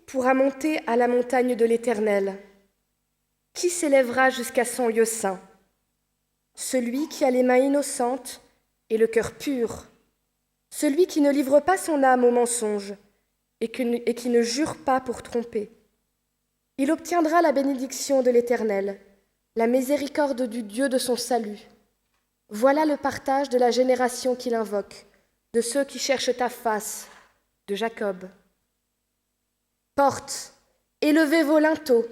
pourra monter à la montagne de l'Éternel? Qui s'élèvera jusqu'à son lieu saint? Celui qui a les mains innocentes et le cœur pur, celui qui ne livre pas son âme au mensonge et qui ne jure pas pour tromper. Il obtiendra la bénédiction de l'Éternel, la miséricorde du Dieu de son salut. Voilà le partage de la génération qu'il invoque, de ceux qui cherchent ta face, de Jacob. Portes, élevez vos linteaux,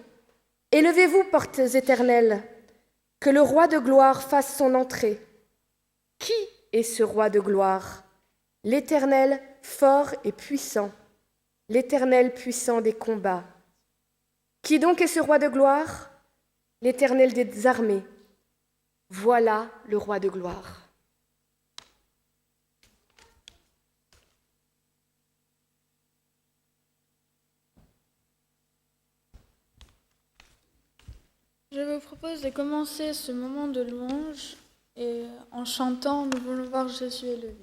élevez-vous, portes éternelles, que le roi de gloire fasse son entrée. Qui est ce roi de gloire? L'Éternel fort et puissant, l'Éternel puissant des combats. Qui donc est ce roi de gloire? L'Éternel des armées. Voilà le roi de gloire. Je vous propose de commencer ce moment de louange et en chantant « Nous voulons voir Jésus élevé ».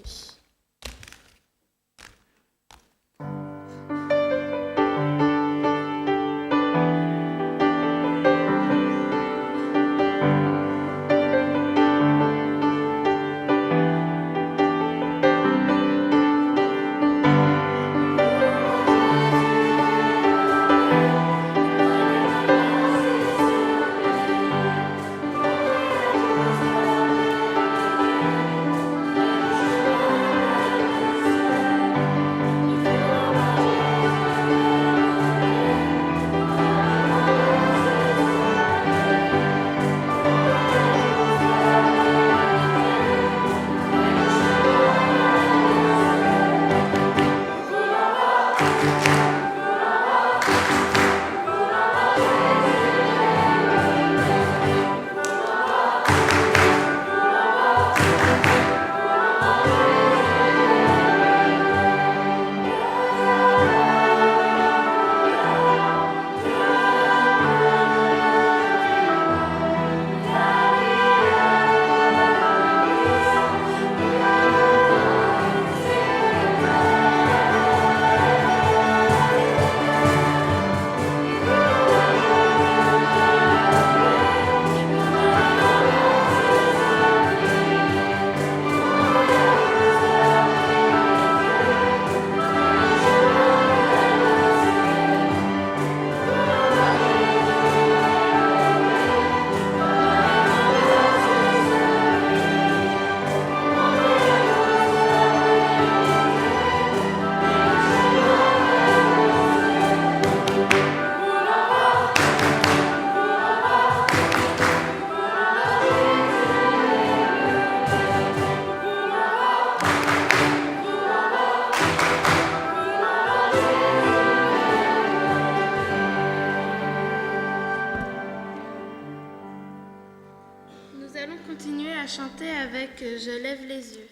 Nous allons continuer à chanter avec « Je lève les yeux ».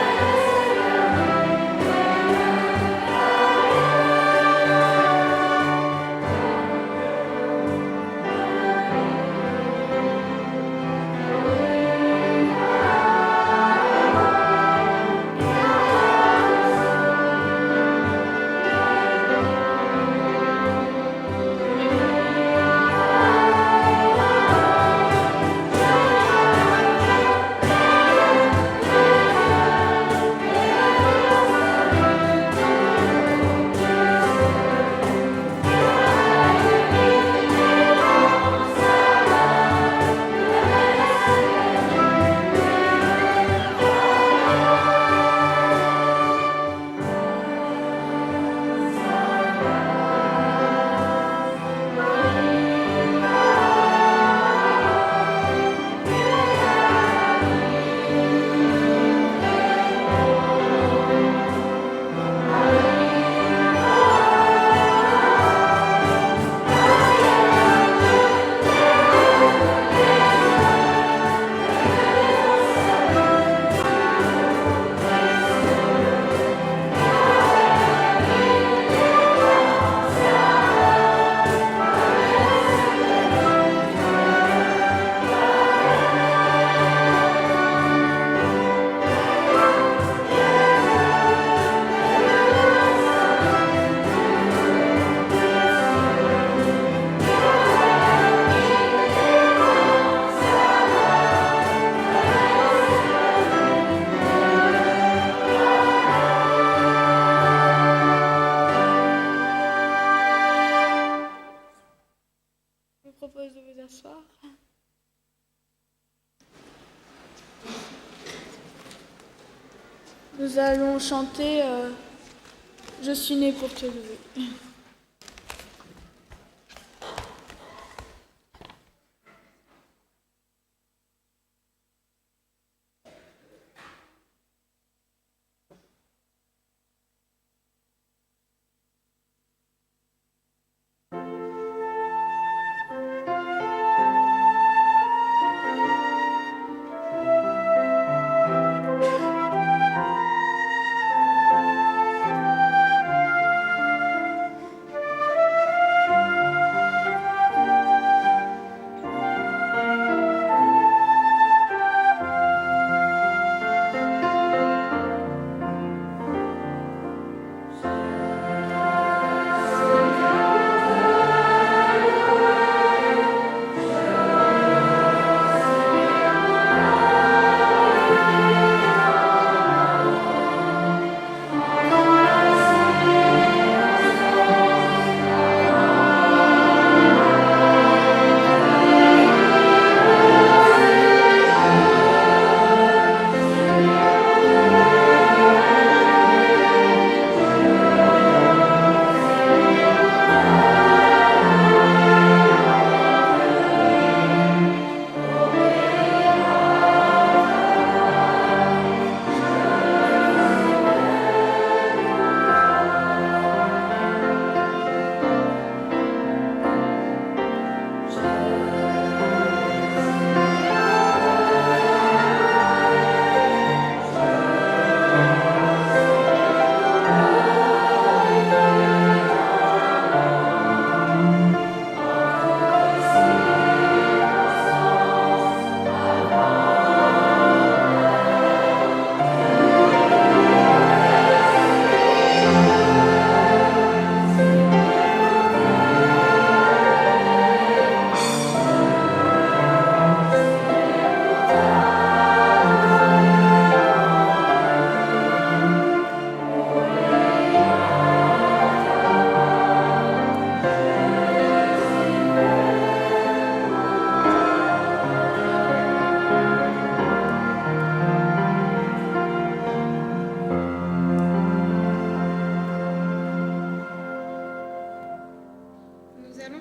Connaissez Nous allons chanter Je suis né pour te louer.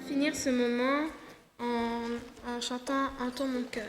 Finir ce moment en chantant Entends mon cœur.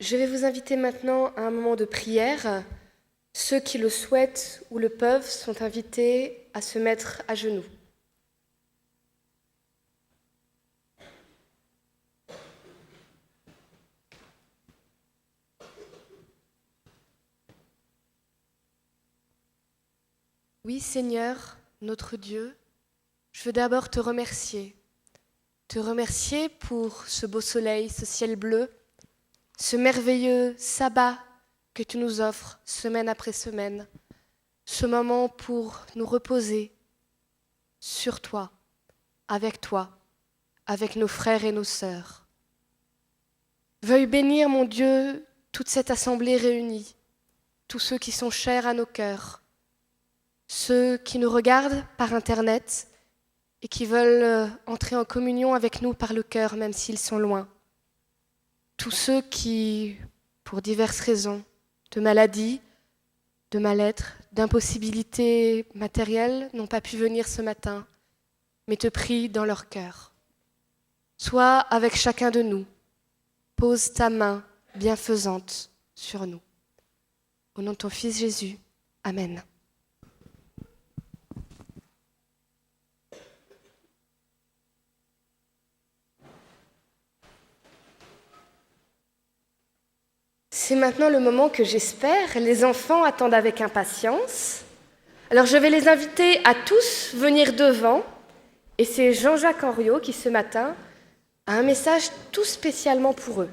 Je vais vous inviter maintenant à un moment de prière. Ceux qui le souhaitent ou le peuvent sont invités à se mettre à genoux. Oui, Seigneur, notre Dieu, je veux d'abord te remercier pour ce beau soleil, ce ciel bleu, ce merveilleux sabbat que tu nous offres semaine après semaine, ce moment pour nous reposer sur toi, avec nos frères et nos sœurs. Veuille bénir, mon Dieu, toute cette assemblée réunie, tous ceux qui sont chers à nos cœurs, ceux qui nous regardent par Internet et qui veulent entrer en communion avec nous par le cœur, même s'ils sont loin. Tous ceux qui, pour diverses raisons, de maladie, de mal-être, d'impossibilités matérielles, n'ont pas pu venir ce matin, mais te prient dans leur cœur. Sois avec chacun de nous. Pose ta main bienfaisante sur nous. Au nom de ton Fils Jésus. Amen. C'est maintenant le moment que j'espère les enfants attendent avec impatience. Alors je vais les inviter à tous venir devant. Et c'est Jean-Jacques Henriot qui ce matin a un message tout spécialement pour eux.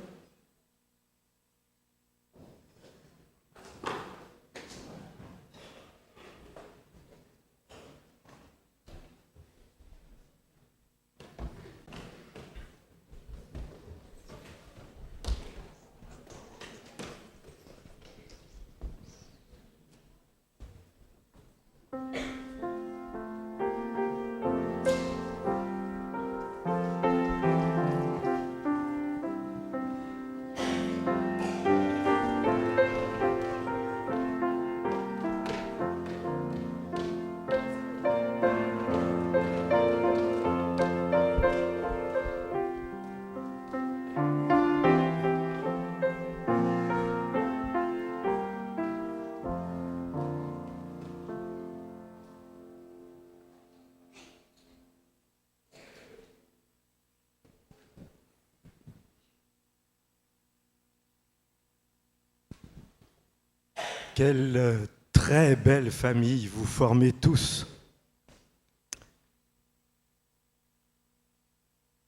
Quelle très belle famille vous formez tous.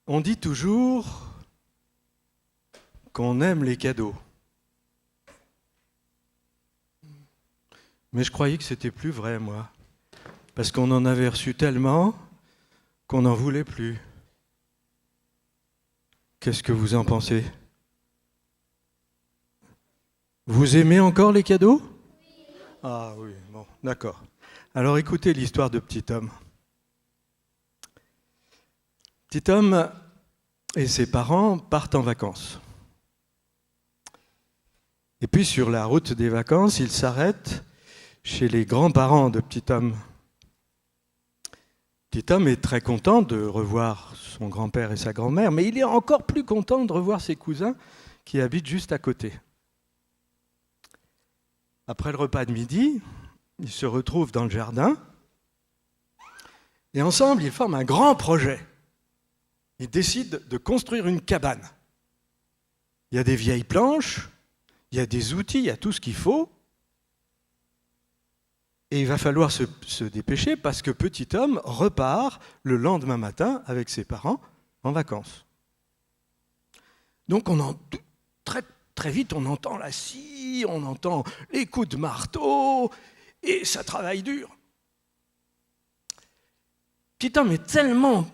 On dit toujours qu'on aime les cadeaux. Mais je croyais que c'était plus vrai, moi. Parce qu'on en avait reçu tellement qu'on n'en voulait plus. Qu'est-ce que vous en pensez ? Vous aimez encore les cadeaux ? Ah oui, bon, d'accord. Alors écoutez l'histoire de Petit Homme. Petit Homme et ses parents partent en vacances. Et puis sur la route des vacances, ils s'arrêtent chez les grands-parents de Petit Homme. Petit Homme est très content de revoir son grand-père et sa grand-mère, mais il est encore plus content de revoir ses cousins qui habitent juste à côté. Après le repas de midi, ils se retrouvent dans le jardin et ensemble, ils forment un grand projet. Ils décident de construire une cabane. Il y a des vieilles planches, il y a des outils, il y a tout ce qu'il faut. Et il va falloir se dépêcher parce que Petit Homme repart le lendemain matin avec ses parents en vacances. Donc très vite, on entend la scie, on entend les coups de marteau, et ça travaille dur. Petit Homme est tellement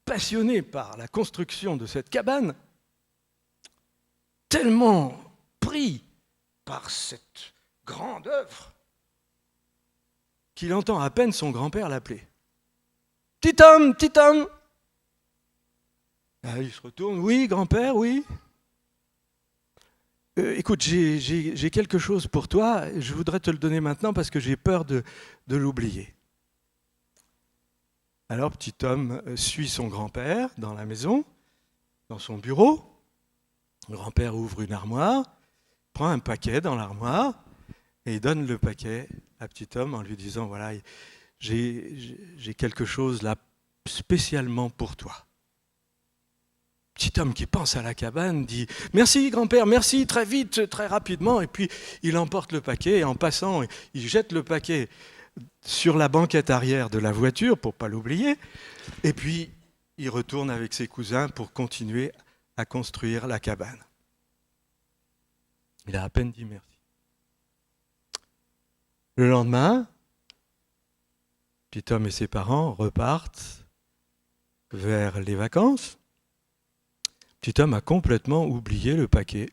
passionné par la construction de cette cabane, tellement pris par cette grande œuvre, qu'il entend à peine son grand-père l'appeler. « Petit Homme, Petit Homme !» Il se retourne. « Oui, grand-père, oui ?» Écoute, j'ai quelque chose pour toi, je voudrais te le donner maintenant parce que j'ai peur de l'oublier. Alors, Petit Homme suit son grand-père dans la maison, dans son bureau. Le grand-père ouvre une armoire, prend un paquet dans l'armoire et il donne le paquet à petit homme en lui disant, voilà, j'ai quelque chose là spécialement pour toi. Petit homme qui pense à la cabane dit « Merci grand-père, merci, très vite, très rapidement » et puis il emporte le paquet et en passant, il jette le paquet sur la banquette arrière de la voiture pour ne pas l'oublier et puis il retourne avec ses cousins pour continuer à construire la cabane. Il a à peine dit merci. Le lendemain, petit homme et ses parents repartent vers les vacances. Petit homme a complètement oublié le paquet.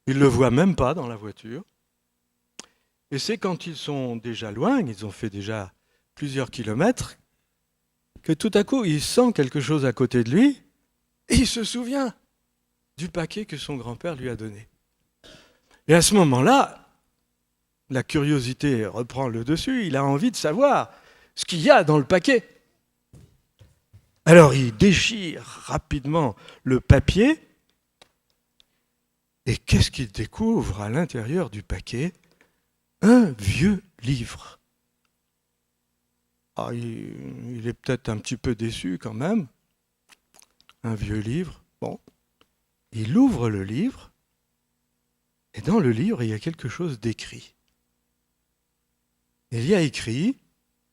Il ne le voit même pas dans la voiture. Et c'est quand ils sont déjà loin, ils ont fait déjà plusieurs kilomètres, que tout à coup, il sent quelque chose à côté de lui et il se souvient du paquet que son grand-père lui a donné. Et à ce moment-là, la curiosité reprend le dessus, il a envie de savoir ce qu'il y a dans le paquet. Alors il déchire rapidement le papier et qu'est-ce qu'il découvre à l'intérieur du paquet ? Un vieux livre. Ah, il est peut-être un petit peu déçu quand même. Un vieux livre. Bon, il ouvre le livre et dans le livre, il y a quelque chose d'écrit. Il y a écrit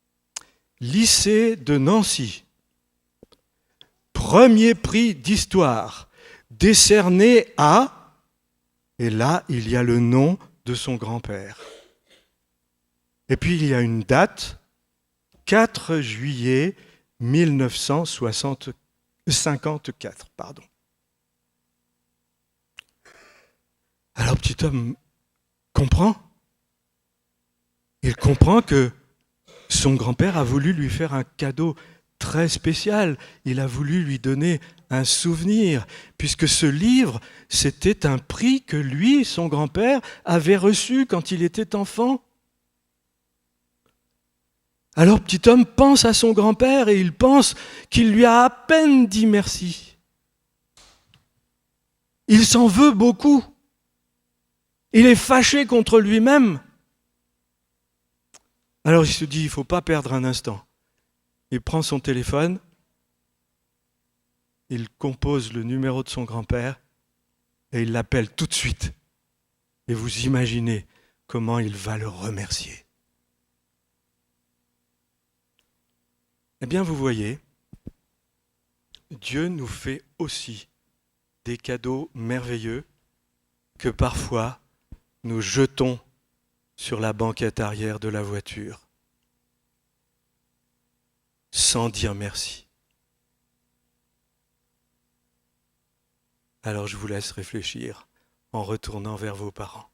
« Lycée de Nancy, premier prix d'histoire, décerné à… » Et là, il y a le nom de son grand-père. Et puis, il y a une date, 4 juillet 1954. Alors, petit homme comprend. Il comprend que son grand-père a voulu lui faire un cadeau très spécial. Il a voulu lui donner un souvenir, puisque ce livre, c'était un prix que lui, son grand-père, avait reçu quand il était enfant. Alors, petit homme pense à son grand-père et il pense qu'il lui a à peine dit merci. Il s'en veut beaucoup. Il est fâché contre lui-même. Alors il se dit, il ne faut pas perdre un instant. Il prend son téléphone, il compose le numéro de son grand-père et il l'appelle tout de suite. Et vous imaginez comment il va le remercier. Eh bien, vous voyez, Dieu nous fait aussi des cadeaux merveilleux que parfois nous jetons sur la banquette arrière de la voiture, sans dire merci. Alors je vous laisse réfléchir en retournant vers vos parents.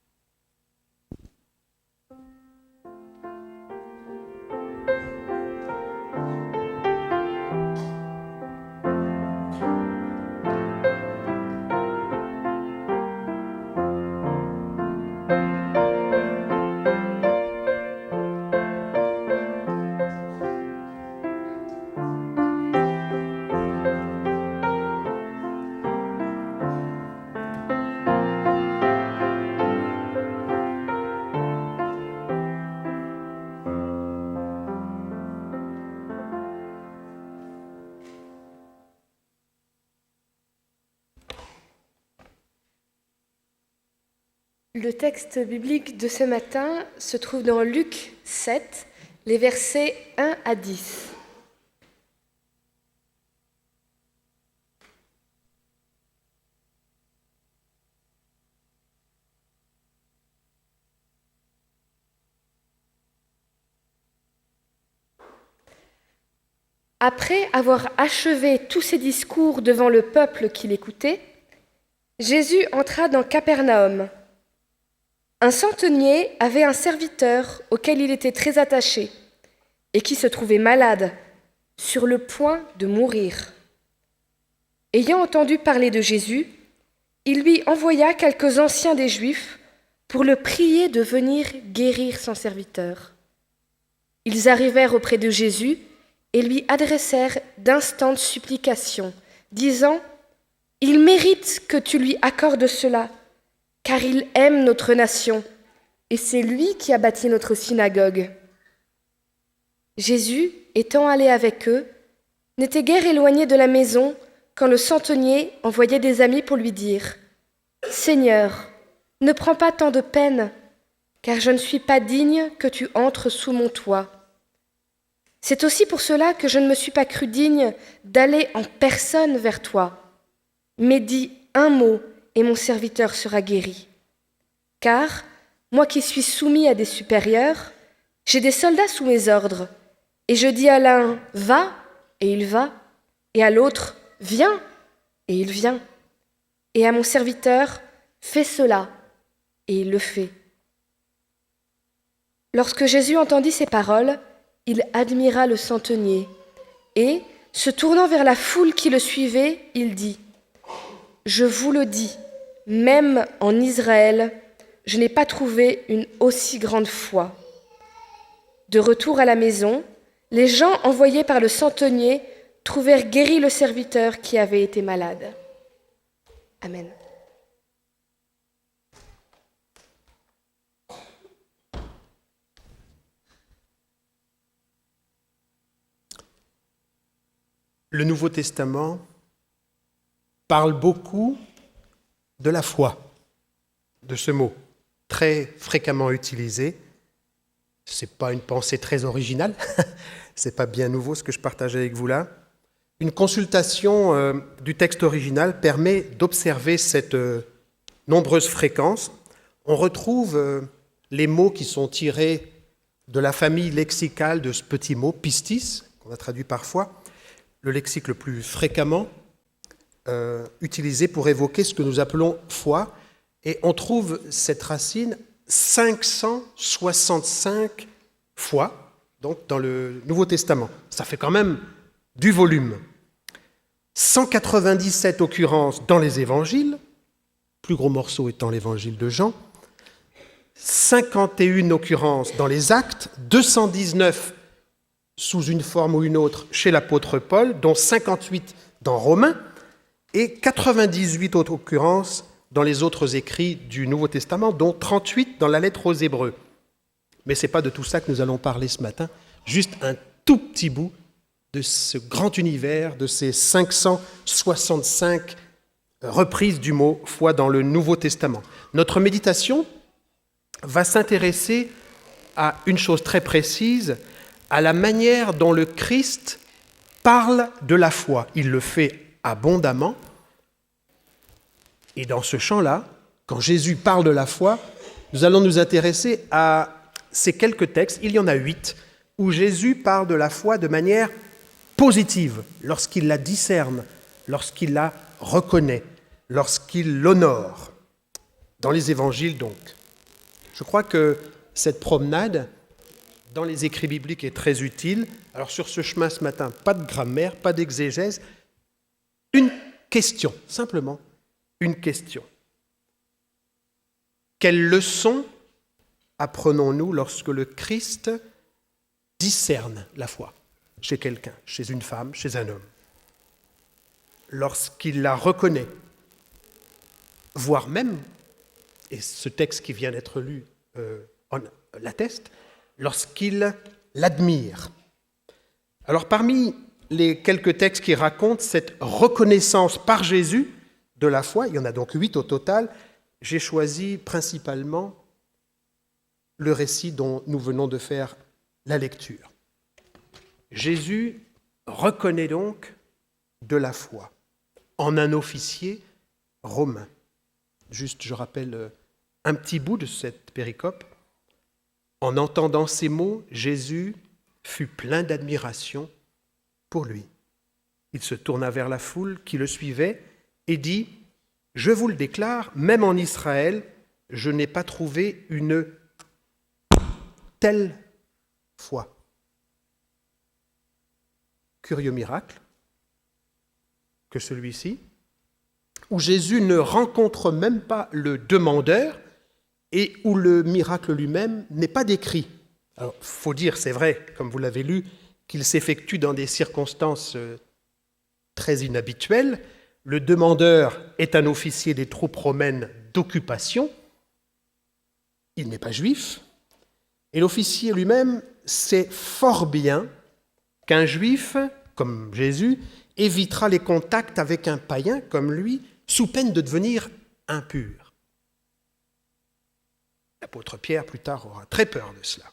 Le texte biblique de ce matin se trouve dans Luc 7, les versets 1 à 10. Après avoir achevé tous ses discours devant le peuple qui l'écoutait, Jésus entra dans Capernaum. Un centenier avait un serviteur auquel il était très attaché et qui se trouvait malade, sur le point de mourir. Ayant entendu parler de Jésus, il lui envoya quelques anciens des Juifs pour le prier de venir guérir son serviteur. Ils arrivèrent auprès de Jésus et lui adressèrent d'instantes supplications, disant « Il mérite que tu lui accordes cela, car il aime notre nation, et c'est lui qui a bâti notre synagogue. » Jésus, étant allé avec eux, n'était guère éloigné de la maison quand le centenier envoyait des amis pour lui dire « Seigneur, ne prends pas tant de peine, car je ne suis pas digne que tu entres sous mon toit. C'est aussi pour cela que je ne me suis pas cru digne d'aller en personne vers toi. Mais dis un mot et mon serviteur sera guéri. Car, moi qui suis soumis à des supérieurs, j'ai des soldats sous mes ordres, et je dis à l'un « Va » et il va, et à l'autre « Viens » et il vient, et à mon serviteur « Fais cela » et il le fait. Lorsque Jésus entendit ces paroles, il admira le centenier, et, se tournant vers la foule qui le suivait, il dit « Je vous le dis, même en Israël, je n'ai pas trouvé une aussi grande foi. » De retour à la maison, les gens envoyés par le centenier trouvèrent guéri le serviteur qui avait été malade. Amen. Le Nouveau Testament parle beaucoup de la foi, de ce mot très fréquemment utilisé. Ce n'est pas une pensée très originale, ce n'est pas bien nouveau ce que je partage avec vous là. Une consultation du texte original permet d'observer cette nombreuse fréquence. On retrouve les mots qui sont tirés de la famille lexicale de ce petit mot, pistis, qu'on a traduit parfois, le lexique le plus fréquemment utilisé pour évoquer ce que nous appelons foi. Et on trouve cette racine 565 fois donc, dans le Nouveau Testament. Ça fait quand même du volume. 197 occurrences dans les évangiles, plus gros morceau étant l'évangile de Jean, 51 occurrences dans les actes, 219 sous une forme ou une autre chez l'apôtre Paul, dont 58 dans Romains, et 98 autres occurrences dans les autres écrits du Nouveau Testament, dont 38 dans la lettre aux Hébreux. Mais ce n'est pas de tout ça que nous allons parler ce matin, juste un tout petit bout de ce grand univers, de ces 565 reprises du mot « foi » dans le Nouveau Testament. Notre méditation va s'intéresser à une chose très précise, à la manière dont le Christ parle de la foi. Il le fait abondamment. Et dans ce champ-là, quand Jésus parle de la foi, nous allons nous intéresser à ces quelques textes, il y en a 8, où Jésus parle de la foi de manière positive, lorsqu'il la discerne, lorsqu'il la reconnaît, lorsqu'il l'honore. Dans les évangiles, donc. Je crois que cette promenade dans les écrits bibliques est très utile. Alors sur ce chemin ce matin, pas de grammaire, pas d'exégèse, une question, simplement une question. Quelle leçon apprenons-nous lorsque le Christ discerne la foi chez quelqu'un, chez une femme, chez un homme? Lorsqu'il la reconnaît, voire même, et ce texte qui vient d'être lu en l'atteste, lorsqu'il l'admire. Alors parmi les quelques textes qui racontent cette reconnaissance par Jésus de la foi, il y en a donc 8 au total, j'ai choisi principalement le récit dont nous venons de faire la lecture. Jésus reconnaît donc de la foi en un officier romain. Juste, je rappelle un petit bout de cette péricope. En entendant ces mots, Jésus fut plein d'admiration pour lui. Il se tourna vers la foule qui le suivait et dit « Je vous le déclare, même en Israël, je n'ai pas trouvé une telle foi. » Curieux miracle que celui-ci, où Jésus ne rencontre même pas le demandeur et où le miracle lui-même n'est pas décrit. Alors, il faut dire, c'est vrai, comme vous l'avez lu, qu'il s'effectue dans des circonstances très inhabituelles. Le demandeur est un officier des troupes romaines d'occupation. Il n'est pas juif. Et l'officier lui-même sait fort bien qu'un juif, comme Jésus, évitera les contacts avec un païen comme lui, sous peine de devenir impur. L'apôtre Pierre, plus tard, aura très peur de cela.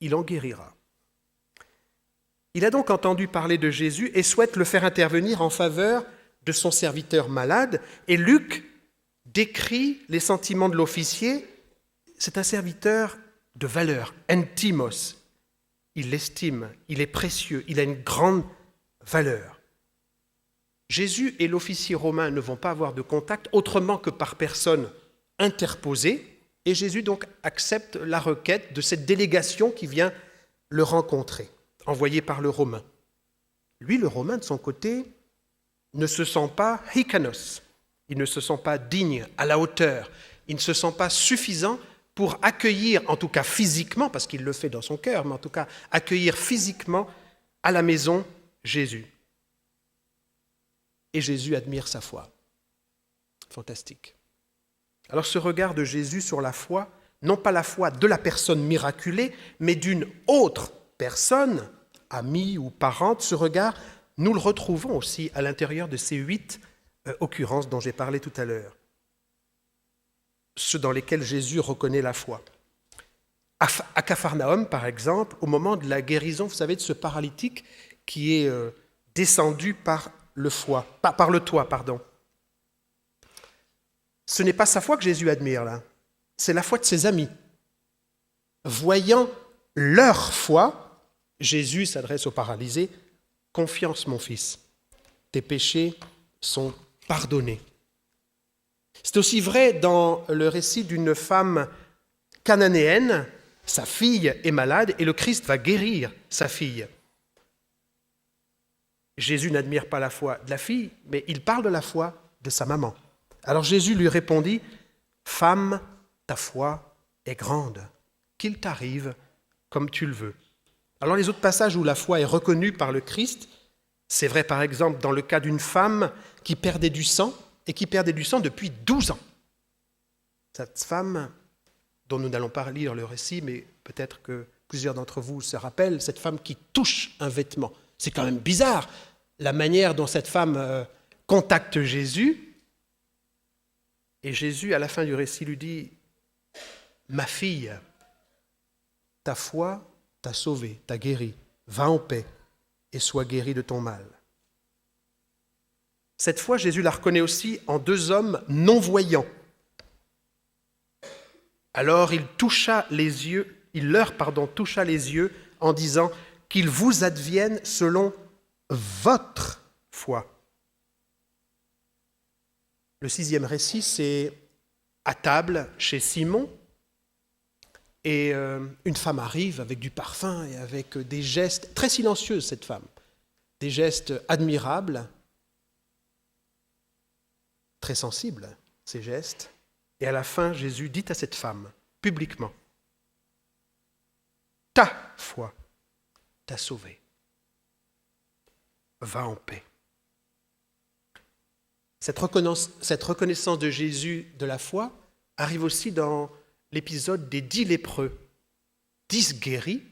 Il en guérira. Il a donc entendu parler de Jésus et souhaite le faire intervenir en faveur de son serviteur malade. Et Luc décrit les sentiments de l'officier. C'est un serviteur de valeur, entimos. Il l'estime, il est précieux, il a une grande valeur. Jésus et l'officier romain ne vont pas avoir de contact autrement que par personne interposée. Et Jésus donc accepte la requête de cette délégation qui vient le rencontrer, envoyée par le Romain. Lui, le Romain, de son côté, ne se sent pas hikanos, il ne se sent pas digne, à la hauteur, il ne se sent pas suffisant pour accueillir, en tout cas physiquement, parce qu'il le fait dans son cœur, mais en tout cas accueillir physiquement à la maison Jésus. Et Jésus admire sa foi. Fantastique. Alors ce regard de Jésus sur la foi, non pas la foi de la personne miraculée, mais d'une autre personne, amie ou parente, ce regard, nous le retrouvons aussi à l'intérieur de ces 8 occurrences dont j'ai parlé tout à l'heure. Ceux dans lesquels Jésus reconnaît la foi. À Capharnaüm, par exemple, au moment de la guérison, vous savez, de ce paralytique qui est descendu par le toit. Ce n'est pas sa foi que Jésus admire là, c'est la foi de ses amis. Voyant leur foi, Jésus s'adresse au paralysé, « Confiance, mon fils, tes péchés sont pardonnés. » C'est aussi vrai dans le récit d'une femme cananéenne. Sa fille est malade et le Christ va guérir sa fille. Jésus n'admire pas la foi de la fille, mais il parle de la foi de sa maman. Alors Jésus lui répondit, « Femme, ta foi est grande, qu'il t'arrive comme tu le veux. » Alors les autres passages où la foi est reconnue par le Christ, c'est vrai par exemple dans le cas d'une femme qui perdait du sang, et qui perdait du sang depuis 12 ans. Cette femme, dont nous n'allons pas lire le récit, mais peut-être que plusieurs d'entre vous se rappellent, cette femme qui touche un vêtement. C'est quand même bizarre, la manière dont cette femme contacte Jésus. Et Jésus, à la fin du récit, lui dit, « Ma fille, ta foi t'a sauvée, t'a guérie. Va en paix et sois guérie de ton mal. » Cette fois, Jésus la reconnaît aussi en 2 hommes non-voyants. Alors il leur toucha les yeux en disant « Qu'il vous advienne selon votre foi. » Le 6e récit, c'est à table chez Simon, et une femme arrive avec du parfum et avec des gestes, très silencieuses cette femme, des gestes admirables, très sensible, ces gestes. Et à la fin, Jésus dit à cette femme, publiquement, « Ta foi t'a sauvée. Va en paix. » Cette reconnaissance de Jésus de la foi arrive aussi dans l'épisode des 10 lépreux. 10 guéris,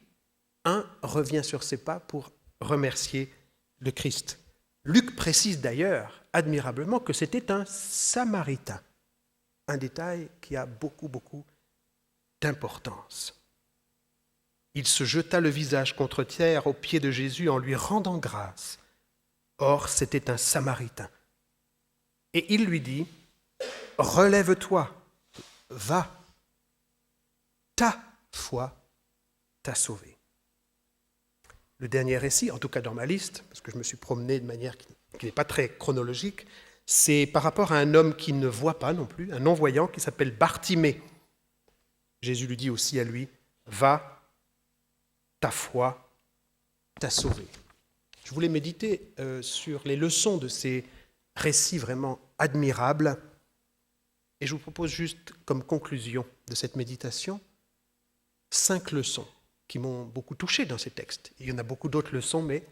un revient sur ses pas pour remercier le Christ. Luc précise d'ailleurs admirablement que c'était un Samaritain. Un détail qui a beaucoup d'importance. Il se jeta le visage contre terre aux pieds de Jésus en lui rendant grâce. Or, c'était un Samaritain. Et il lui dit, « Relève-toi, va, ta foi t'a sauvé. » Le dernier récit, en tout cas dans ma liste, parce que je me suis promené de manière qui n'est pas très chronologique, c'est par rapport à un homme qui ne voit pas non plus, un non-voyant qui s'appelle Bartimée. Jésus lui dit aussi à lui, « Va, ta foi t'a sauvé. » Je voulais méditer sur les leçons de ces récits vraiment admirables, et je vous propose juste comme conclusion de cette méditation 5 leçons qui m'ont beaucoup touché dans ces textes. Il y en a beaucoup d'autres leçons, mais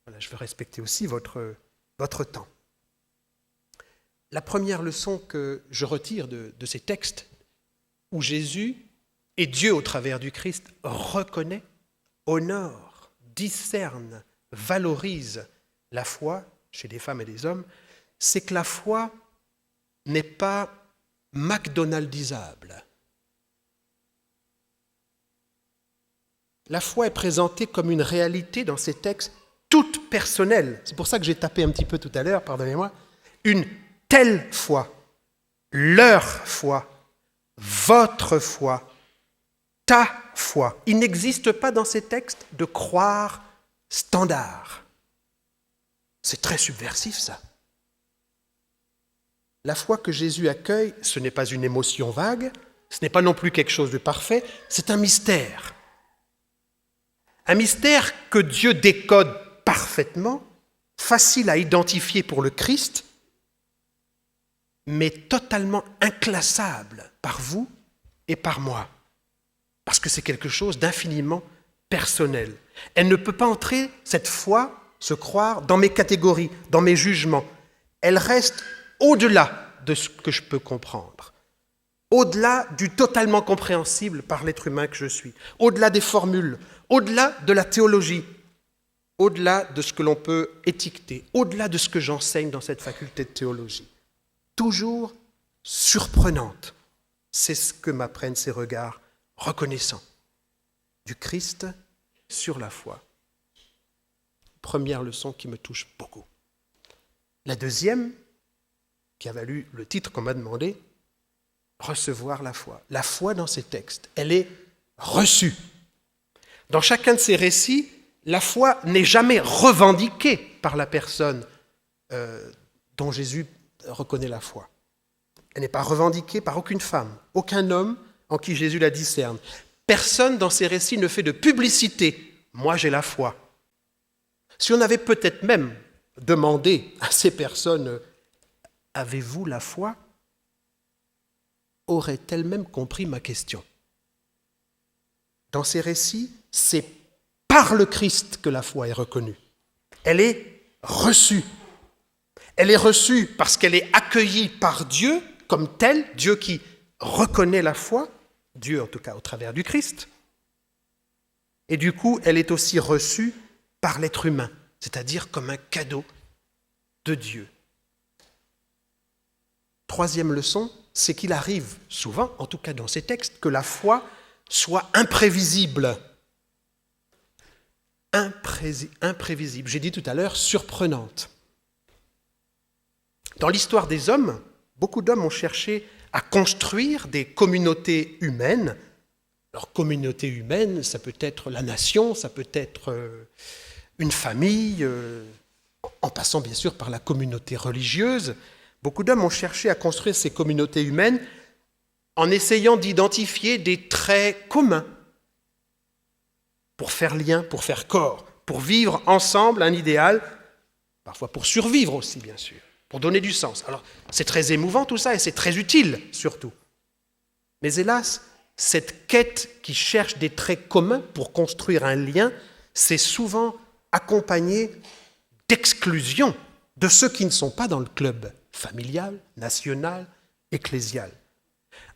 voilà, je veux respecter aussi votre temps. la première leçon que je retire de ces textes, où Jésus et Dieu au travers du Christ reconnaît, honore, discerne, valorise la foi chez des femmes et des hommes, c'est que la foi n'est pas McDonaldisable. La foi est présentée comme une réalité dans ces textes toute personnelle. C'est pour ça que j'ai tapé un petit peu tout à l'heure, pardonnez-moi. Une telle foi, leur foi, votre foi, ta foi. Il n'existe pas dans ces textes de croire standard. C'est très subversif, ça. La foi que Jésus accueille, ce n'est pas une émotion vague, ce n'est pas non plus quelque chose de parfait, c'est un mystère. Un mystère que Dieu décode parfaitement, facile à identifier pour le Christ, mais totalement inclassable par vous et par moi, parce que c'est quelque chose d'infiniment personnel. Elle ne peut pas entrer, cette foi, se croire dans mes catégories, dans mes jugements. Elle reste au-delà de ce que je peux comprendre, au-delà du totalement compréhensible par l'être humain que je suis, au-delà des formules, au-delà de la théologie, au-delà de ce que l'on peut étiqueter, au-delà de ce que j'enseigne dans cette faculté de théologie. Toujours surprenante, c'est ce que m'apprennent ces regards reconnaissants du Christ sur la foi. Première leçon qui me touche beaucoup. La deuxième, qui a valu le titre qu'on m'a demandé, recevoir la foi. La foi dans ces textes, elle est reçue. Dans chacun de ces récits, la foi n'est jamais revendiquée par la personne dont Jésus reconnaît la foi. Elle n'est pas revendiquée par aucune femme, aucun homme en qui Jésus la discerne. Personne dans ces récits ne fait de publicité. Moi, j'ai la foi. Si on avait peut-être même demandé à ces personnes « Avez-vous la foi ?» auraient-elles même compris ma question. Dans ces récits, c'est par le Christ que la foi est reconnue. Elle est reçue. Elle est reçue parce qu'elle est accueillie par Dieu comme telle, Dieu qui reconnaît la foi, Dieu en tout cas au travers du Christ. Et du coup, elle est aussi reçue par l'être humain, c'est-à-dire comme un cadeau de Dieu. Troisième leçon, c'est qu'il arrive souvent, en tout cas dans ces textes, que la foi soit imprévisible. Imprévisible. J'ai dit tout à l'heure, surprenante. Dans l'histoire des hommes, beaucoup d'hommes ont cherché à construire des communautés humaines. Alors, communauté humaine, ça peut être la nation, ça peut être une famille, en passant bien sûr par la communauté religieuse. Beaucoup d'hommes ont cherché à construire ces communautés humaines en essayant d'identifier des traits communs pour faire lien, pour faire corps, pour vivre ensemble un idéal, parfois pour survivre aussi, bien sûr, pour donner du sens. Alors, c'est très émouvant tout ça et c'est très utile surtout. Mais hélas, cette quête qui cherche des traits communs pour construire un lien, c'est souvent accompagné d'exclusion de ceux qui ne sont pas dans le club familial, national, ecclésial.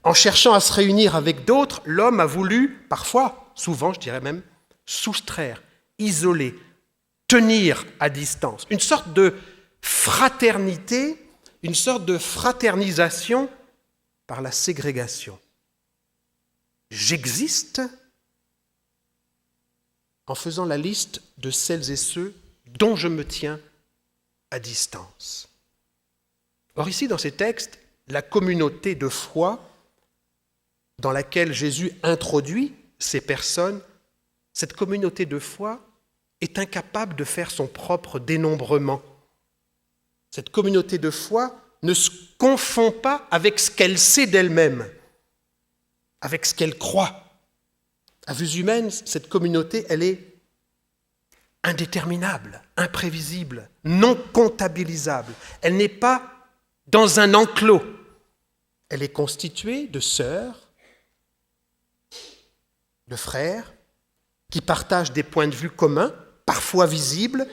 En cherchant à se réunir avec d'autres, l'homme a voulu, parfois, souvent je dirais même, soustraire, isoler, tenir à distance. Une sorte de fraternité, une sorte de fraternisation par la ségrégation. J'existe en faisant la liste de celles et ceux dont je me tiens à distance. Or ici, dans ces textes, la communauté de foi dans laquelle Jésus introduit ces personnes, cette communauté de foi est incapable de faire son propre dénombrement. Cette communauté de foi ne se confond pas avec ce qu'elle sait d'elle-même, avec ce qu'elle croit. À vue humaine, cette communauté, elle est indéterminable, imprévisible, non comptabilisable. Elle n'est pas dans un enclos. Elle est constituée de sœurs, de frères, qui partagent des points de vue communs, parfois visibles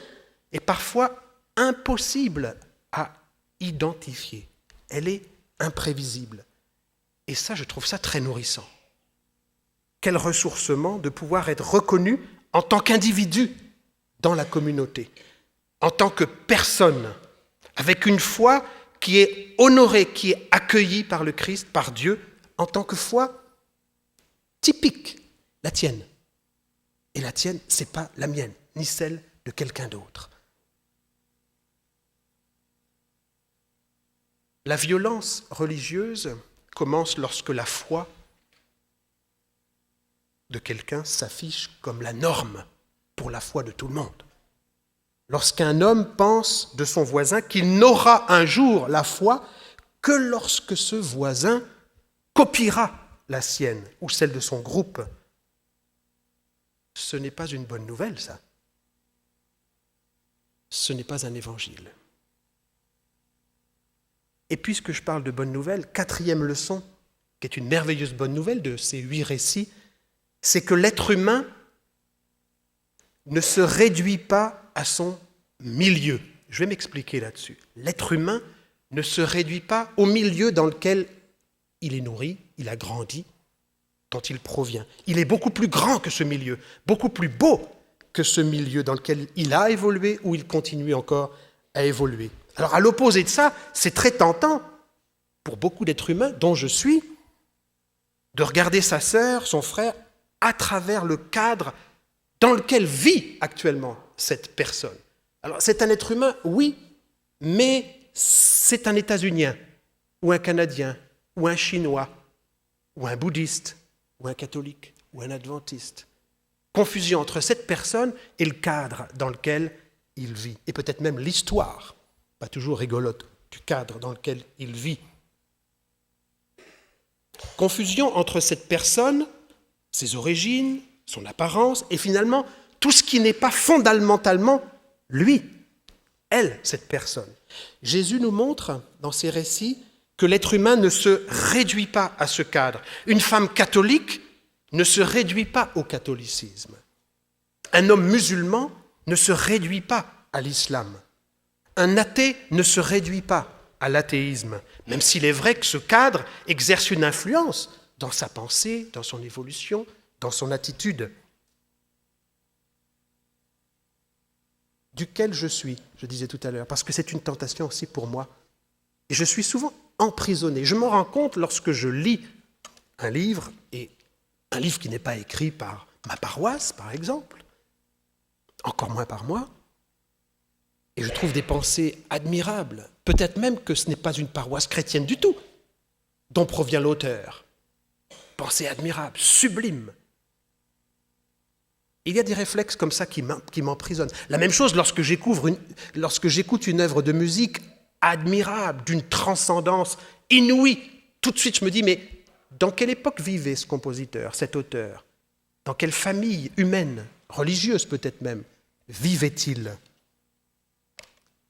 et parfois impossibles à identifier. elle est imprévisible. Et ça, je trouve ça très nourrissant. Quel ressourcement de pouvoir être reconnu en tant qu'individu dans la communauté, en tant que personne, avec une foi qui est honorée, qui est accueillie par le Christ, par Dieu, en tant que foi typique, la tienne. Et la tienne, ce n'est pas la mienne, ni celle de quelqu'un d'autre. La violence religieuse commence lorsque la foi de quelqu'un s'affiche comme la norme pour la foi de tout le monde. Lorsqu'un homme pense de son voisin qu'il n'aura un jour la foi que lorsque ce voisin copiera la sienne ou celle de son groupe, ce n'est pas une bonne nouvelle, ça. Ce n'est pas un évangile. Et puisque je parle de bonne nouvelle, 4e leçon, qui est une merveilleuse bonne nouvelle de ces 8 récits, c'est que l'être humain ne se réduit pas à son milieu. Je vais m'expliquer là-dessus. L'être humain ne se réduit pas au milieu dans lequel il est nourri, il a grandi, dont il provient. Il est beaucoup plus grand que ce milieu, beaucoup plus beau que ce milieu dans lequel il a évolué ou il continue encore à évoluer. Alors à l'opposé de ça, c'est très tentant pour beaucoup d'êtres humains, dont je suis, de regarder sa sœur, son frère, à travers le cadre dans lequel vit actuellement cette personne. Alors c'est un être humain, oui, mais c'est un États-Unien, ou un Canadien, ou un Chinois, ou un bouddhiste, ou un catholique, ou un adventiste. Confusion entre cette personne et le cadre dans lequel il vit, et peut-être même l'histoire, pas toujours rigolote, du cadre dans lequel il vit. Confusion entre cette personne, ses origines, son apparence, et finalement tout ce qui n'est pas fondamentalement lui, elle, cette personne. Jésus nous montre dans ces récits que l'être humain ne se réduit pas à ce cadre. Une femme catholique ne se réduit pas au catholicisme. Un homme musulman ne se réduit pas à l'islam. Un athée ne se réduit pas à l'athéisme, même s'il est vrai que ce cadre exerce une influence dans sa pensée, dans son évolution, dans son attitude. Duquel je suis, je disais tout à l'heure, parce que c'est une tentation aussi pour moi. Et je suis souvent emprisonné. Je m'en rends compte lorsque je lis un livre, et un livre qui n'est pas écrit par ma paroisse, par exemple, encore moins par moi, et je trouve des pensées admirables, peut-être même que ce n'est pas une paroisse chrétienne du tout, dont provient l'auteur. Pensées admirables, sublimes. Il y a des réflexes comme ça qui m'emprisonnent. La même chose lorsque j'écoute une œuvre de musique admirable, d'une transcendance inouïe. Tout de suite, je me dis, mais dans quelle époque vivait ce compositeur, cet auteur? Dans quelle famille humaine, religieuse peut-être même, vivait-il?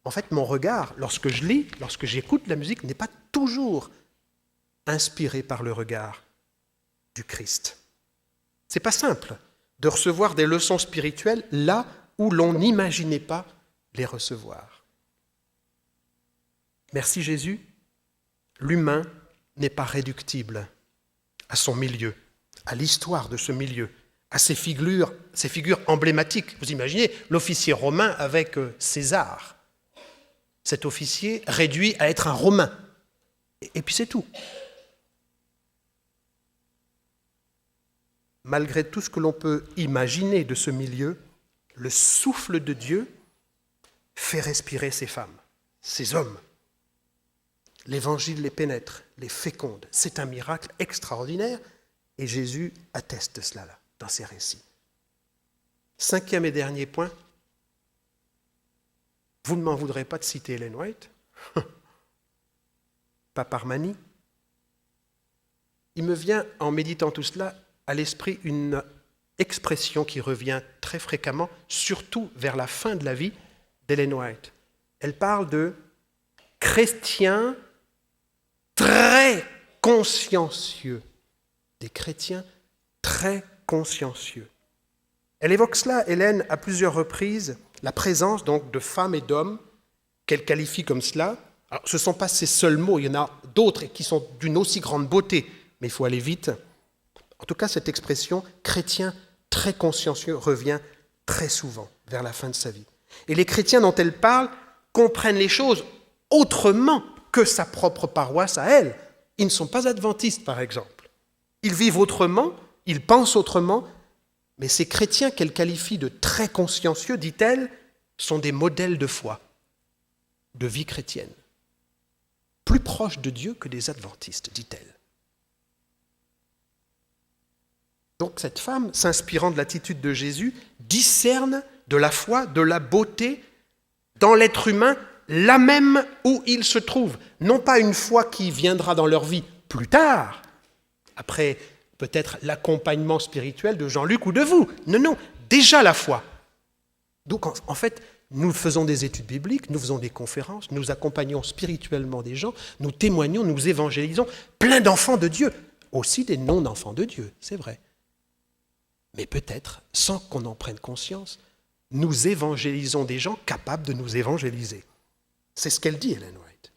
En fait, mon regard, lorsque je lis, lorsque j'écoute la musique, n'est pas toujours inspiré par le regard du Christ. C'est pas simple de recevoir des leçons spirituelles là où l'on n'imaginait pas les recevoir. Merci Jésus, l'humain n'est pas réductible à son milieu, à l'histoire de ce milieu, à ces figures emblématiques. Vous imaginez l'officier romain avec César. Cet officier réduit à être un Romain. Et puis c'est tout. Malgré tout ce que l'on peut imaginer de ce milieu, le souffle de Dieu fait respirer ces femmes, ces hommes. L'Évangile les pénètre, les féconde. C'est un miracle extraordinaire et Jésus atteste cela là, dans ses récits. 5e et dernier point. Vous ne m'en voudrez pas de citer Ellen White, pas par manie. Il me vient, en méditant tout cela, à l'esprit une expression qui revient très fréquemment, surtout vers la fin de la vie d'Ellen White. Elle parle de chrétiens très consciencieux, des chrétiens très consciencieux. Elle évoque cela, Hélène, à plusieurs reprises, la présence donc de femmes et d'hommes qu'elle qualifie comme cela. Alors, ce ne sont pas ces seuls mots, il y en a d'autres qui sont d'une aussi grande beauté, mais il faut aller vite. En tout cas, cette expression « chrétien très consciencieux » revient très souvent vers la fin de sa vie. Et les chrétiens dont elle parle comprennent les choses autrement que sa propre paroisse à elle. Ils ne sont pas adventistes, par exemple. Ils vivent autrement, ils pensent autrement, mais ces chrétiens qu'elle qualifie de très consciencieux, dit-elle, sont des modèles de foi, de vie chrétienne. Plus proches de Dieu que des adventistes, dit-elle. Donc cette femme, s'inspirant de l'attitude de Jésus, discerne de la foi, de la beauté dans l'être humain, là même où il se trouve. Non pas une foi qui viendra dans leur vie plus tard, après peut-être l'accompagnement spirituel de Jean-Luc ou de vous. Non, non, déjà la foi. Donc en fait, nous faisons des études bibliques, nous faisons des conférences, nous accompagnons spirituellement des gens, nous témoignons, nous évangélisons, plein d'enfants de Dieu, aussi des non-enfants de Dieu, c'est vrai. Mais peut-être, sans qu'on en prenne conscience, nous évangélisons des gens capables de nous évangéliser. C'est ce qu'elle dit, Ellen White.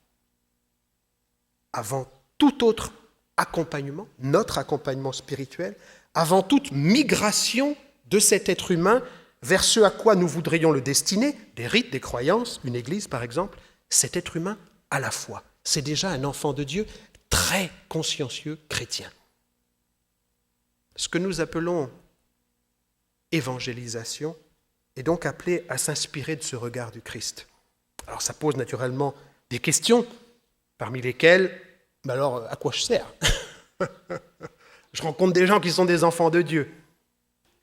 Avant tout autre accompagnement, notre accompagnement spirituel, avant toute migration de cet être humain vers ce à quoi nous voudrions le destiner, des rites, des croyances, une église par exemple, cet être humain à la foi. C'est déjà un enfant de Dieu très consciencieux chrétien. Ce que nous appelons évangélisation est donc appelé à s'inspirer de ce regard du Christ. Alors ça pose naturellement des questions, parmi lesquelles, mais alors à quoi je sers? Je rencontre des gens qui sont des enfants de Dieu.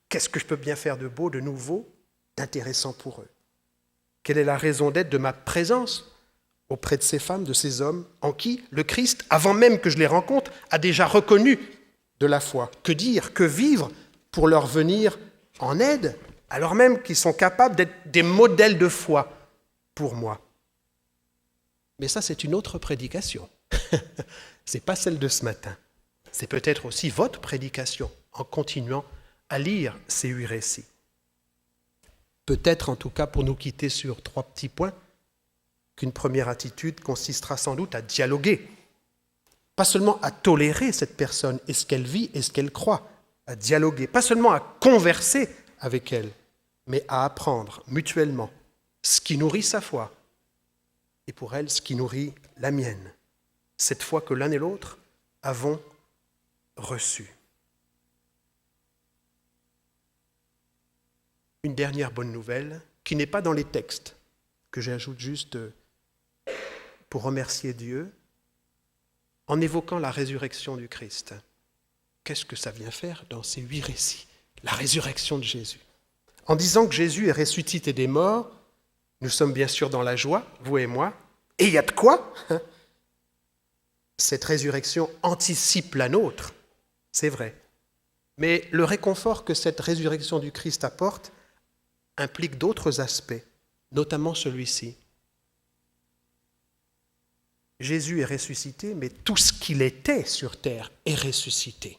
Qu'est-ce que je peux bien faire de beau, de nouveau, d'intéressant pour eux? Quelle est la raison d'être de ma présence auprès de ces femmes, de ces hommes, en qui le Christ, avant même que je les rencontre, a déjà reconnu de la foi? Que dire, que vivre pour leur venir en aide, alors même qu'ils sont capables d'être des modèles de foi pour moi? Mais ça, c'est une autre prédication. Ce n'est pas celle de ce matin. C'est peut-être aussi votre prédication en continuant à lire ces 8 récits. Peut-être, en tout cas, pour nous quitter sur 3 petits points, qu'une première attitude consistera sans doute à dialoguer. Pas seulement à tolérer cette personne et ce qu'elle vit et ce qu'elle croit, à dialoguer. Pas seulement à converser avec elle, mais à apprendre mutuellement ce qui nourrit sa foi et pour elle ce qui nourrit la mienne. Cette foi que l'un et l'autre avons reçue. Une dernière bonne nouvelle, qui n'est pas dans les textes, que j'ajoute juste pour remercier Dieu, en évoquant la résurrection du Christ. Qu'est-ce que ça vient faire dans ces 8 récits? La résurrection de Jésus. En disant que Jésus est ressuscité des morts, nous sommes bien sûr dans la joie, vous et moi, et il y a de quoi? Cette résurrection anticipe la nôtre, c'est vrai. Mais le réconfort que cette résurrection du Christ apporte implique d'autres aspects, notamment celui-ci. Jésus est ressuscité, mais tout ce qu'il était sur terre est ressuscité,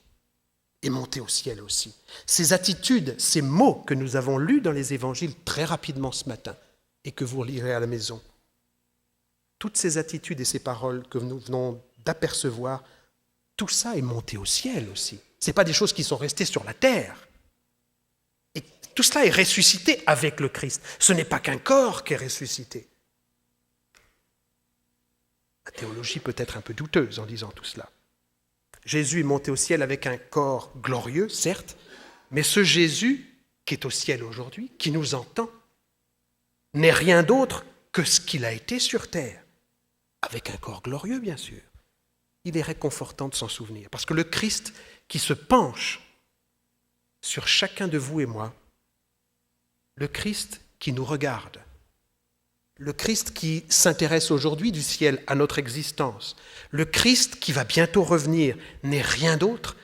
est monté au ciel aussi. Ces attitudes, ces mots que nous avons lus dans les évangiles très rapidement ce matin et que vous lirez à la maison, toutes ces attitudes et ces paroles que nous venons d'apercevoir, tout ça est monté au ciel aussi. Ce n'est pas des choses qui sont restées sur la terre. Et tout cela est ressuscité avec le Christ. Ce n'est pas qu'un corps qui est ressuscité. La théologie peut être un peu douteuse en disant tout cela. Jésus est monté au ciel avec un corps glorieux, certes, mais ce Jésus qui est au ciel aujourd'hui, qui nous entend, n'est rien d'autre que ce qu'il a été sur terre, avec un corps glorieux, bien sûr. Il est réconfortant de s'en souvenir, parce que le Christ qui se penche sur chacun de vous et moi, le Christ qui nous regarde, le Christ qui s'intéresse aujourd'hui du ciel à notre existence, le Christ qui va bientôt revenir, n'est rien d'autre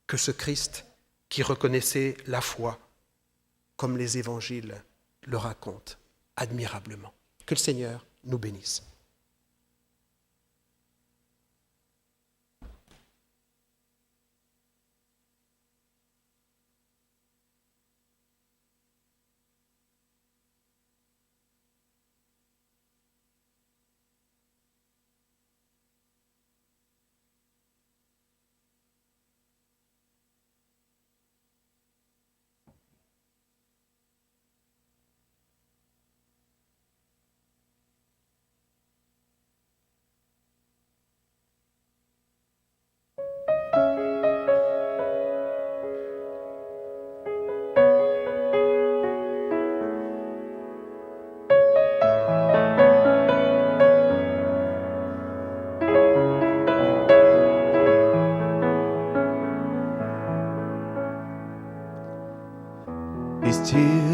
que ce Christ qui reconnaissait la foi, comme les évangiles le racontent admirablement. Que le Seigneur nous bénisse.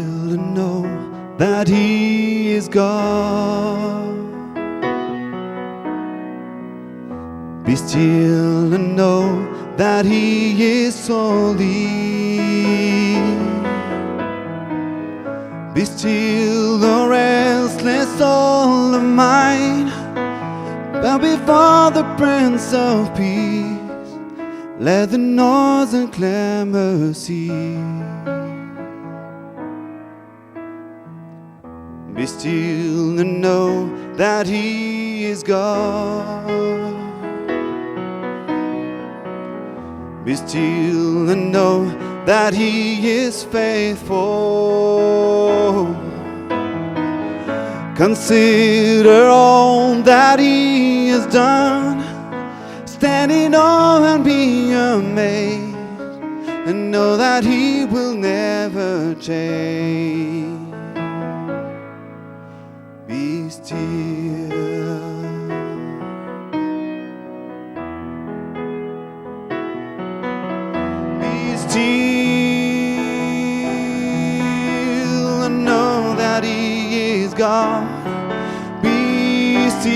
and know that He is God. Be still and know that He is holy. Be still, the restless soul of mine, bow before the Prince of Peace. Let the noise and clamor cease. Be still and know that He is God. Be still and know that He is faithful. Consider all that He has done. Stand in awe and be amazed, and know that He will never change. Be still. Be still and know that He is God. Be still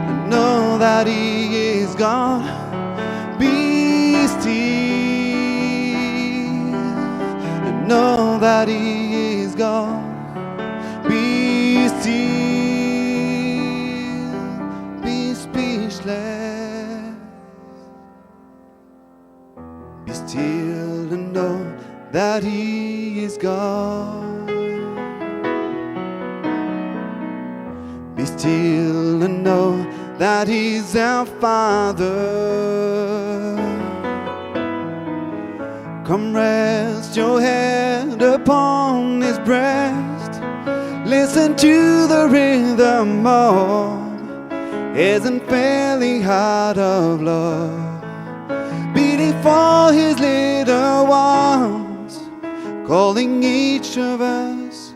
and know that He is God. Be still and know that He is God. Be still, be speechless. Be still and know that He is God. Be still and know that He's our Father. Come rest your head upon His breast. Listen to the rhythm of His unfailing heart of love, beating for His little ones, calling each of us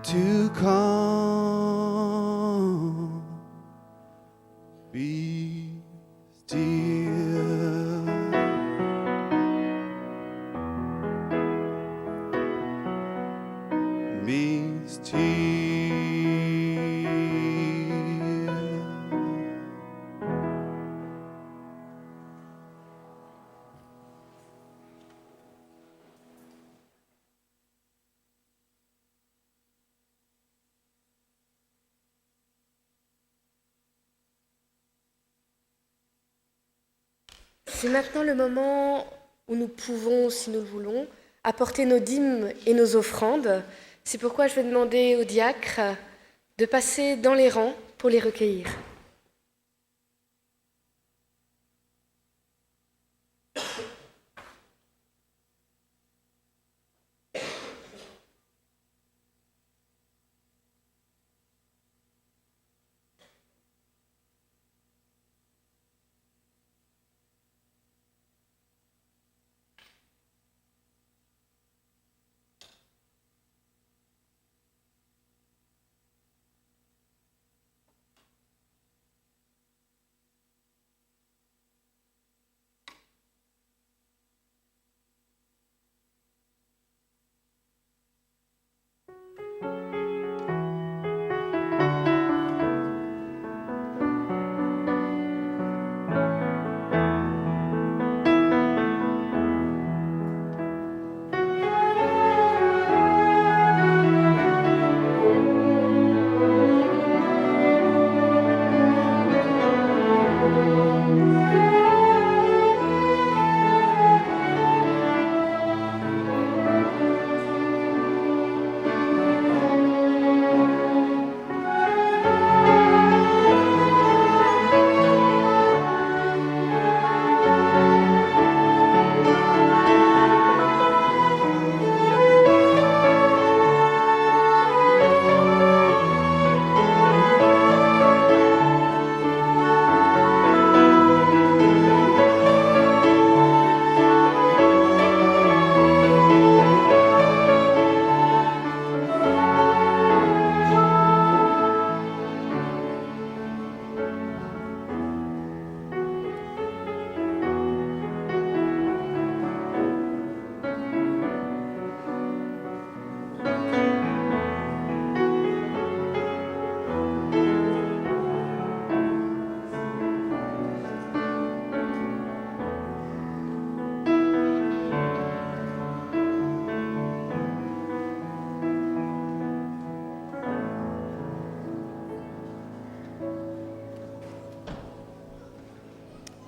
to come. Be still. Be still. C'est maintenant le moment où nous pouvons, si nous le voulons, apporter nos dîmes et nos offrandes. C'est pourquoi je vais demander aux diacres de passer dans les rangs pour les recueillir.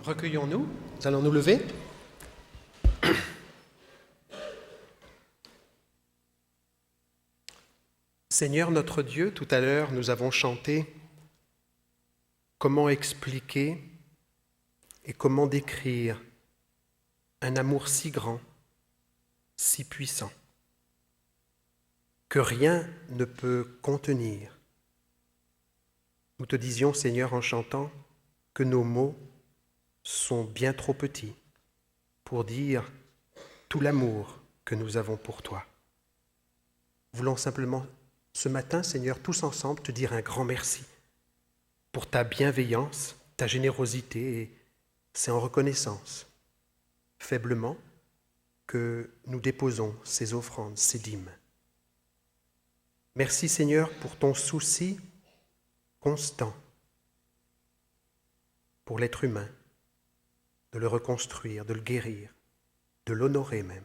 Recueillons-nous, nous allons nous lever. Seigneur notre Dieu, tout à l'heure nous avons chanté comment expliquer et comment décrire un amour si grand, si puissant, que rien ne peut contenir. Nous te disions, Seigneur, en chantant, que nos mots sont bien trop petits pour dire tout l'amour que nous avons pour toi. Nous voulons simplement ce matin, Seigneur, tous ensemble, te dire un grand merci pour ta bienveillance, ta générosité, et c'est en reconnaissance, faiblement, que nous déposons ces offrandes, ces dîmes. Merci, Seigneur, pour ton souci constant pour l'être humain, de le reconstruire, de le guérir, de l'honorer même.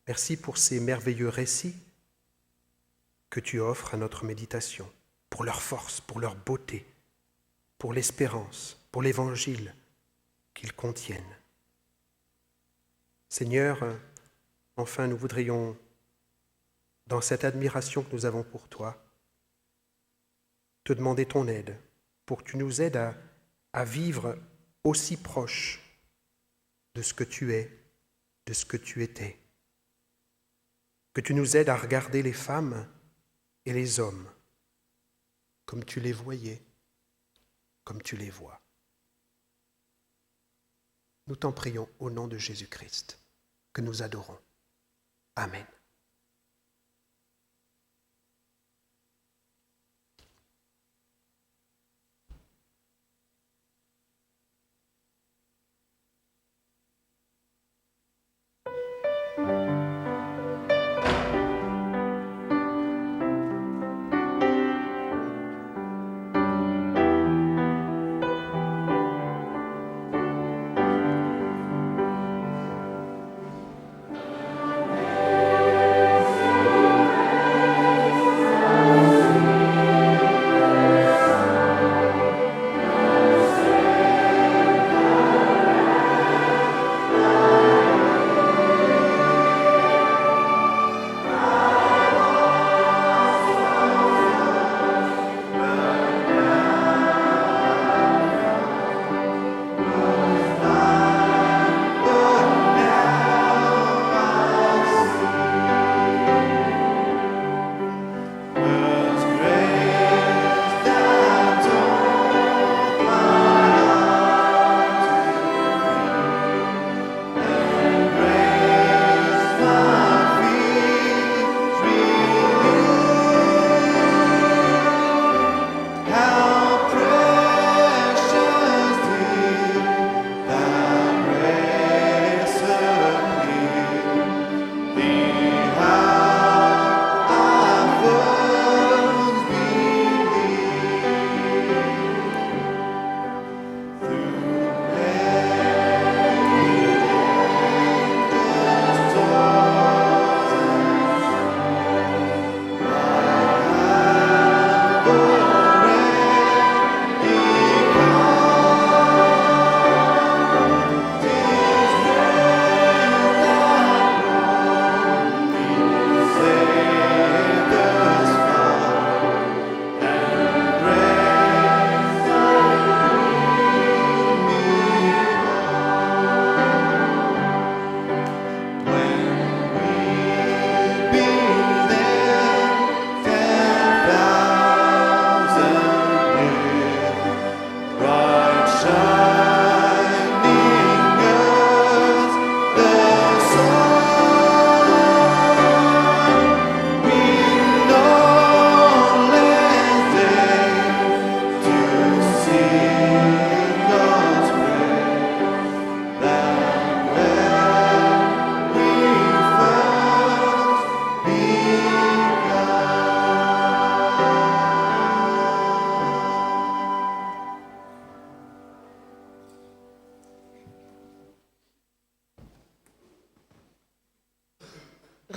Merci pour ces merveilleux récits que tu offres à notre méditation, pour leur force, pour leur beauté, pour l'espérance, pour l'évangile qu'ils contiennent. Seigneur, enfin nous voudrions, dans cette admiration que nous avons pour toi, te demander ton aide, pour que tu nous aides à vivre aussi proche de ce que tu es, de ce que tu étais. Que tu nous aides à regarder les femmes et les hommes comme tu les voyais, comme tu les vois. Nous t'en prions au nom de Jésus-Christ, que nous adorons. Amen.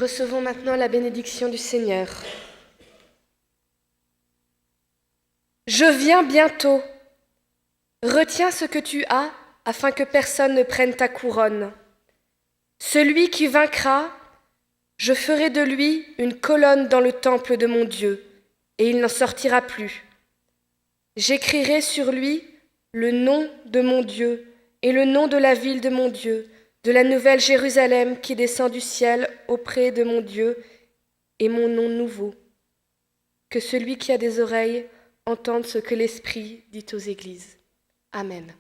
Recevons maintenant la bénédiction du Seigneur. Je viens bientôt. Retiens ce que tu as afin que personne ne prenne ta couronne. Celui qui vaincra, je ferai de lui une colonne dans le temple de mon Dieu, et il n'en sortira plus. J'écrirai sur lui le nom de mon Dieu et le nom de la ville de mon Dieu, de la nouvelle Jérusalem qui descend du ciel auprès de mon Dieu, et mon nom nouveau. Que celui qui a des oreilles entende ce que l'Esprit dit aux églises. Amen.